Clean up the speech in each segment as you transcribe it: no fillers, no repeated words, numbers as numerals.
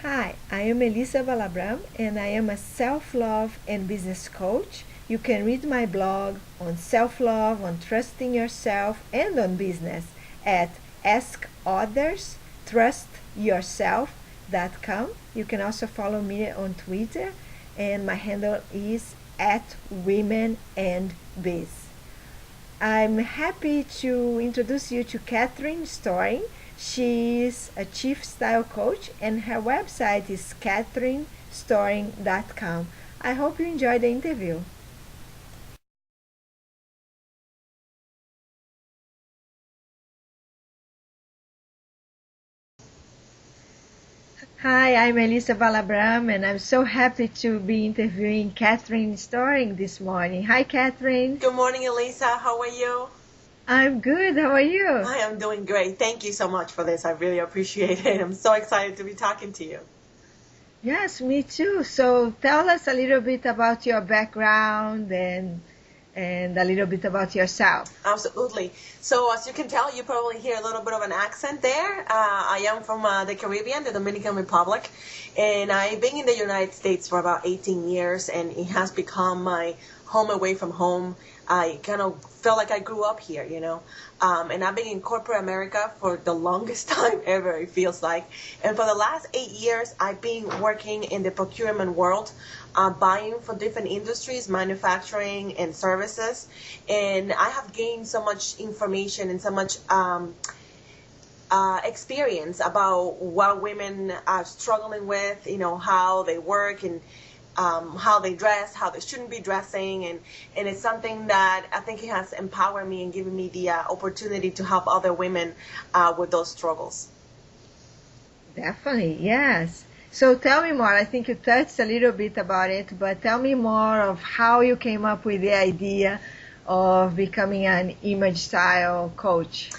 Hi, I am Elisa Valabram and I am a self-love and business coach. You can read my blog on self-love, on trusting yourself, and on business at askotherstrustyourself.com. You can also follow me on Twitter and my handle is at women and biz. I'm happy to introduce you to Catherine Storing. She is a chief style coach and her website is catherinestoring.com. I hope you enjoy the interview. Hi, I'm Elisa Balabram and I'm so happy to be interviewing Catherine Storing this morning. Hi, Catherine. Good morning, Elisa. How are you? I'm good. How are you? I am doing great. Thank you so much for this. I really appreciate it. I'm so excited to be talking to you. Yes, me too. So tell us a little bit about your background and a little bit about yourself. Absolutely. So as you can tell, you probably hear a little bit of an accent there. I am from the Caribbean, the Dominican Republic, and I've been in the United States for about 18 years, and it has become my home away from home. I kind of felt like I grew up here, and I've been in corporate America for the longest time ever, it feels like. And for the last 8 years, I've been working in the procurement world, buying for different industries, manufacturing and services. And I have gained so much information and so much experience about what women are struggling with, how they work and how they dress, how they shouldn't be dressing, and it's something that I think it has empowered me and given me the opportunity to help other women with those struggles. Definitely, yes. So tell me more. I think you touched a little bit about it, but tell me more of how you came up with the idea of becoming an image style coach.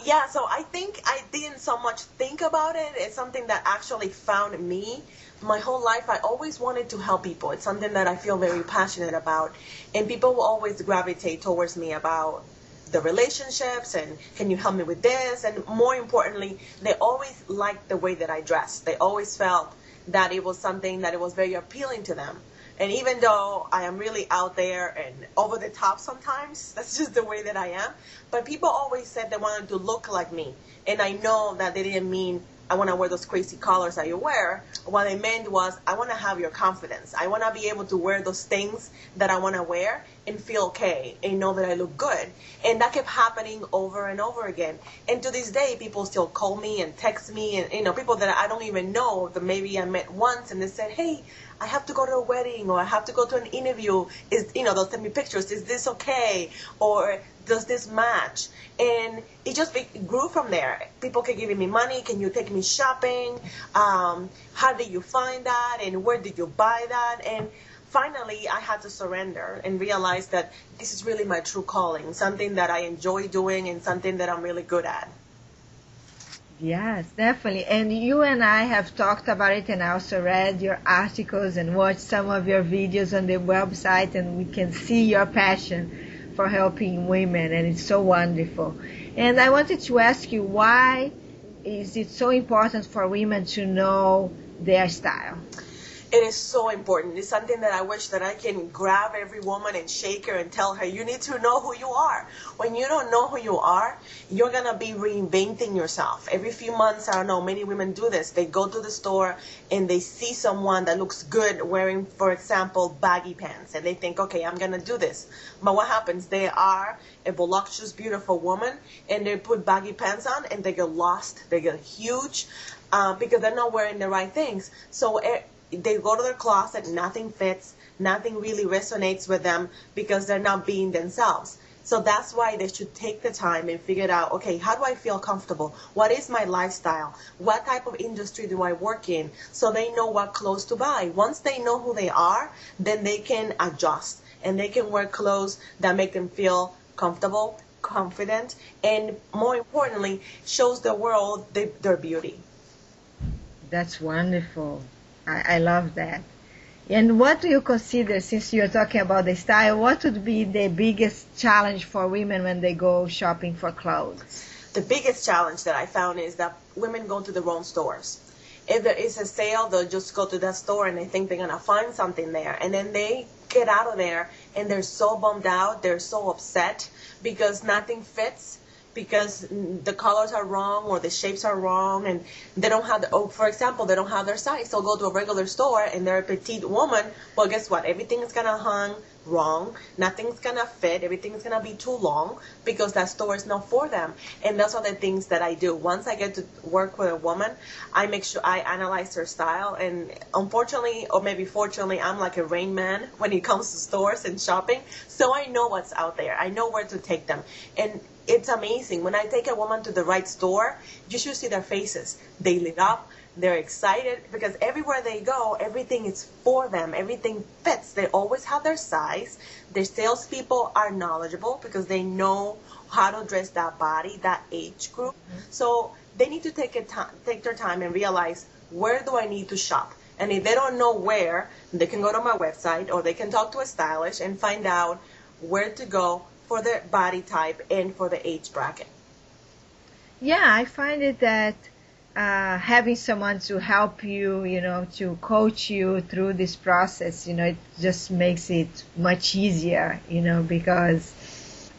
Yeah, so I think I didn't so much think about it. It's something that actually found me. My whole life, I always wanted to help people. It's something that I feel very passionate about. And people will always gravitate towards me about the relationships and can you help me with this? And more importantly, they always liked the way that I dressed. They always felt that it was something that it was very appealing to them. And even though I am really out there and over the top sometimes, that's just the way that I am. But people always said they wanted to look like me. And I know that they didn't mean I want to wear those crazy colors that you wear. What they meant was I want to have your confidence. I want to be able to wear those things that I want to wear and feel okay and know that I look good. And that kept happening over and over again. And to this day, people still call me and text me and, people that I don't even know that maybe I met once and they said, hey, I have to go to a wedding or I have to go to an interview. They'll send me pictures. Is this okay? Or does this match? And it just grew from there. People kept giving me money. Can you take me shopping? How did you find that? And where did you buy that? And finally, I had to surrender and realize that this is really my true calling, something that I enjoy doing and something that I'm really good at. Yes, definitely. And you and I have talked about it and I also read your articles and watched some of your videos on the website and we can see your passion for helping women and it's so wonderful. And I wanted to ask you, why is it so important for women to know their style? It is so important. It's something that I wish that I can grab every woman and shake her and tell her, you need to know who you are. When you don't know who you are, you're going to be reinventing yourself. Every few months, I don't know, many women do this. They go to the store and they see someone that looks good wearing, for example, baggy pants. And they think, okay, I'm going to do this. But what happens? They are a voluptuous, beautiful woman and they put baggy pants on and they get lost. They get huge because they're not wearing the right things. So they go to their closet, nothing fits, nothing really resonates with them because they're not being themselves. So that's why they should take the time and figure out, okay, how do I feel comfortable? What is my lifestyle? What type of industry do I work in? So they know what clothes to buy. Once they know who they are, then they can adjust and they can wear clothes that make them feel comfortable, confident, and more importantly, shows the world their beauty. That's wonderful. I love that. And what do you consider, since you're talking about the style, what would be the biggest challenge for women when they go shopping for clothes? The biggest challenge that I found is that women go to the wrong stores. If there is a sale, they'll just go to that store and they think they're going to find something there. And then they get out of there and they're so bummed out. They're so upset because nothing fits, because the colors are wrong or the shapes are wrong, and they don't have for example, they don't have their size. So go to a regular store and they're a petite woman. Well, guess what? Everything is going to hang wrong. Nothing's going to fit. Everything's going to be too long because that store is not for them. And those are the things that I do. Once I get to work with a woman, I make sure I analyze her style. And unfortunately, or maybe fortunately, I'm like a Rain Man when it comes to stores and shopping. So I know what's out there. I know where to take them. And it's amazing. When I take a woman to the right store, you should see their faces. They lit up. They're excited because everywhere they go, everything is for them. Everything fits. They always have their size. Their salespeople are knowledgeable because they know how to dress that body, that age group. So they need to take their time and realize, where do I need to shop? And if they don't know where, they can go to my website or they can talk to a stylist and find out where to go for their body type and for the age bracket. Yeah, I find it that having someone to help you, to coach you through this process, it just makes it much easier, because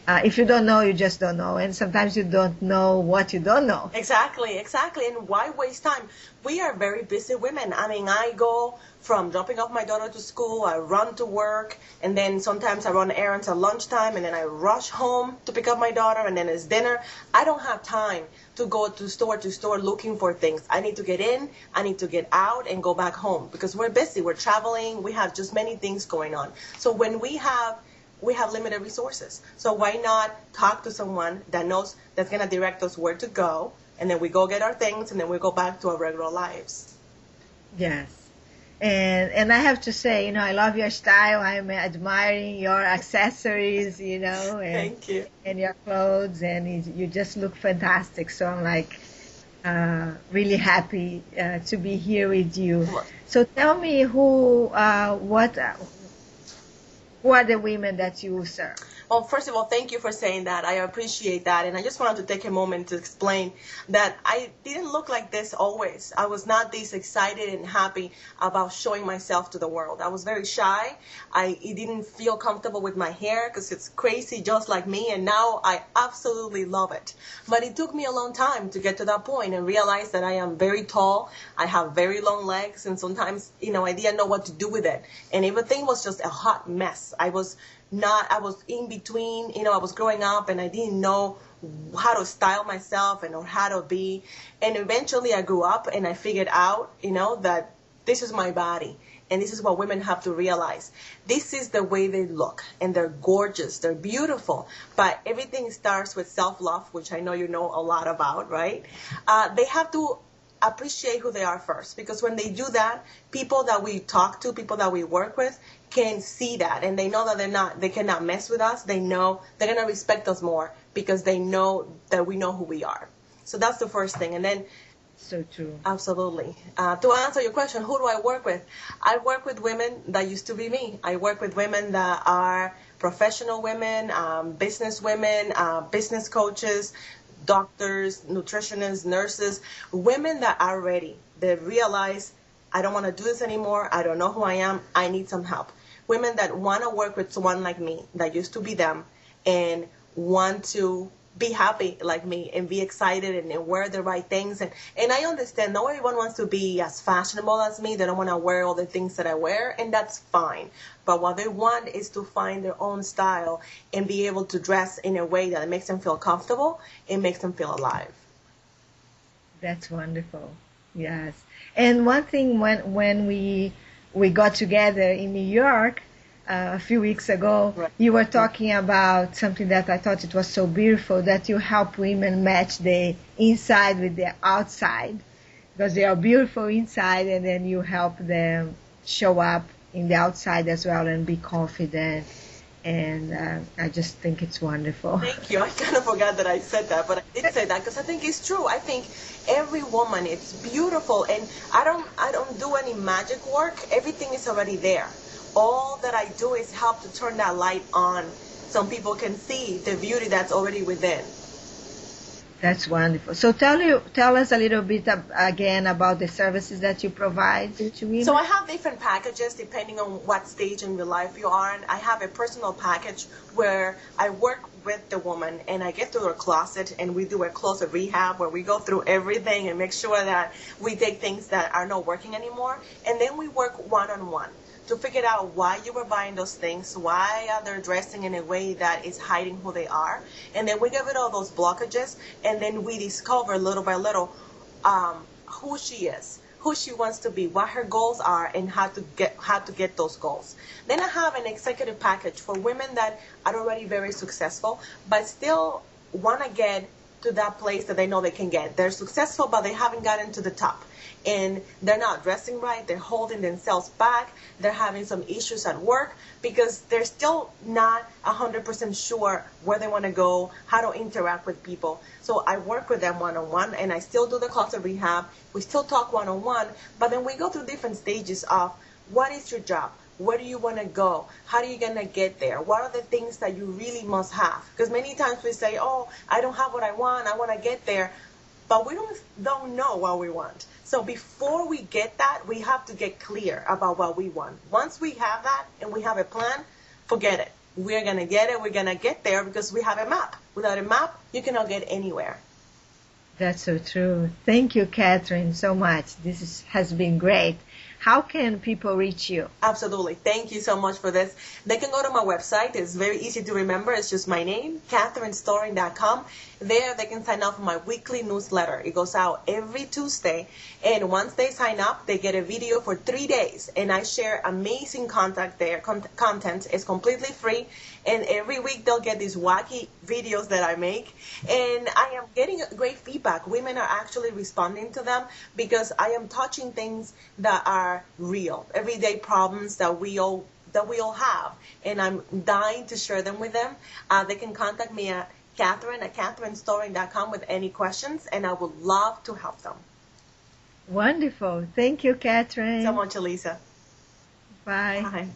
if you don't know, you just don't know. And sometimes you don't know what you don't know. Exactly. And why waste time? We are very busy women. I mean, I go from dropping off my daughter to school, I run to work, and then sometimes I run errands at lunchtime, and then I rush home to pick up my daughter, and then it's dinner. I don't have time to go to store looking for things. I need to get in, I need to get out, and go back home because we're busy, we're traveling, we have just many things going on. So when we have limited resources. So why not talk to someone that knows, that's going to direct us where to go, and then we go get our things, and then we go back to our regular lives. Yes. And I have to say, I love your style. I'm admiring your accessories, and, Thank you. And your clothes, and you just look fantastic. So I'm like really happy to be here with you. So tell me what are the women that you serve? Well, first of all, thank you for saying that. I appreciate that. And I just wanted to take a moment to explain that I didn't look like this always. I was not this excited and happy about showing myself to the world. I was very shy. I didn't feel comfortable with my hair because it's crazy just like me. And now I absolutely love it. But it took me a long time to get to that point and realize that I am very tall. I have very long legs. And sometimes, I didn't know what to do with it. And everything was just a hot mess. I was in between, I was growing up and I didn't know how to style myself and or how to be. And eventually I grew up and I figured out, that this is my body. And this is what women have to realize. This is the way they look. And they're gorgeous. They're beautiful. But everything starts with self-love, which I know you know a lot about, right? They have to appreciate who they are first. Because when they do that, people that we talk to, people that we work with, can see that, and they know that they cannot mess with us. They know they're going to respect us more because they know that we know who we are. So that's the first thing. And then, so true. Absolutely. To answer your question, who do I work with? I work with women that used to be me. I work with women that are professional women, business women, business coaches, doctors, nutritionists, nurses, women that are ready. They realize, I don't want to do this anymore. I don't know who I am. I need some help. Women that want to work with someone like me, that used to be them, and want to be happy like me and be excited and wear the right things. And I understand not everyone wants to be as fashionable as me. They don't want to wear all the things that I wear, and that's fine. But what they want is to find their own style and be able to dress in a way that makes them feel comfortable and makes them feel alive. That's wonderful. Yes. And one thing when we got together in New York a few weeks ago, right, you were talking about something that I thought it was so beautiful, that you help women match the inside with the outside, because they are beautiful inside, and then you help them show up in the outside as well and be confident. And I just think it's wonderful. Thank you. I kind of forgot that I said that, but I did say that because I think it's true. I think every woman, it's beautiful, and I don't do any magic work. Everything is already there. All that I do is help to turn that light on so people can see the beauty that's already within. That's wonderful. So tell us a little bit again about the services that you provide to women. So I have different packages depending on what stage in your life you are in. I have a personal package where I work with the woman and I get to her closet and we do a closet rehab where we go through everything and make sure that we take things that are not working anymore. And then we work one-on-one to figure out why you were buying those things, why are they dressing in a way that is hiding who they are. And then we get rid of those blockages, and then we discover little by little who she is, who she wants to be, what her goals are, and how to get those goals. Then I have an executive package for women that are already very successful, but still want to get to that place that they know they can get. They're successful, but they haven't gotten to the top. And they're not dressing right, they're holding themselves back, they're having some issues at work because they're still not 100% sure where they want to go, how to interact with people. So I work with them one-on-one, and I still do the closet rehab. We still talk one-on-one, but then we go through different stages of what is your job? Where do you want to go? How are you going to get there? What are the things that you really must have? Because many times we say, oh, I don't have what I want to get there. But we don't know what we want. So before we get that, we have to get clear about what we want. Once we have that and we have a plan, forget it. We're going to get it. We're going to get there because we have a map. Without a map, you cannot get anywhere. That's so true. Thank you, Catherine, so much. This has been great. How can people reach you? Absolutely. Thank you so much for this. They can go to my website. It's very easy to remember. It's just my name, CatherineStoring.com. There they can sign up for my weekly newsletter. It goes out every Tuesday. And once they sign up, they get a video for 3 days. And I share amazing content there. Content is completely free. And every week they'll get these wacky videos that I make. And I am getting great feedback. Women are actually responding to them because I am touching things that are real, everyday problems that we all have. And I'm dying to share them with them. They can contact me at CatherineStoring.com with any questions, and I would love to help them. Wonderful. Thank you, Catherine. So much, Elisa. Bye. Bye.